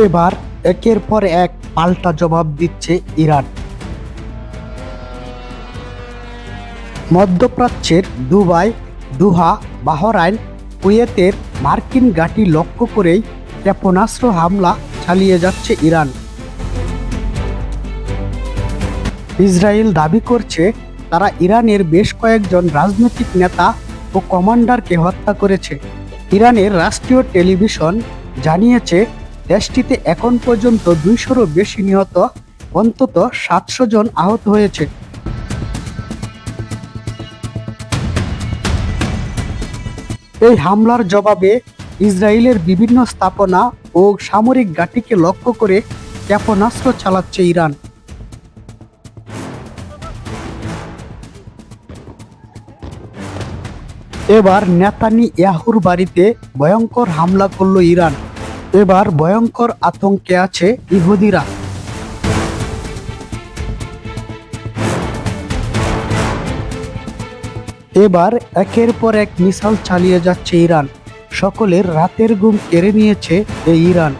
এবার একের পর এক পাল্টা জবাব দিচ্ছে ইরান। মধ্যপ্রাচ্যের দুবাই, দোহা, বাহরাইন, কুয়েতের মার্কিন ঘাঁটি লক্ষ্য করেই ক্ষেপণাস্ত্র হামলা চালিয়ে যাচ্ছে ইরান। ইসরায়েল দাবি করছে তারা ইরানের বেশ কয়েকজন রাজনৈতিক নেতা ও কমান্ডারকে হত্যা করেছে। ইরানের রাষ্ট্রীয় টেলিভিশন জানিয়েছে দেশটিতে এখন পর্যন্ত 200-রও বেশি নিহত, অন্তত 700 জন আহত হয়েছে। এই হামলার জবাবে ইসরায়েলের বিভিন্ন স্থাপনা ও সামরিক ঘাঁটিকে লক্ষ্য করে ক্ষেপণাস্ত্র চালাচ্ছে ইরান। এবার নেতানিয়াহুর বাড়িতে ভয়ঙ্কর হামলা করল ইরান। এবার ভয়ঙ্কর আতঙ্কে আছে ইহুদিরা। এবার একের পর এক মিসাইল চালিয়ে যাচ্ছে ইরান। সকলের রাতের ঘুম কেড়ে নিয়েছে এই ইরান।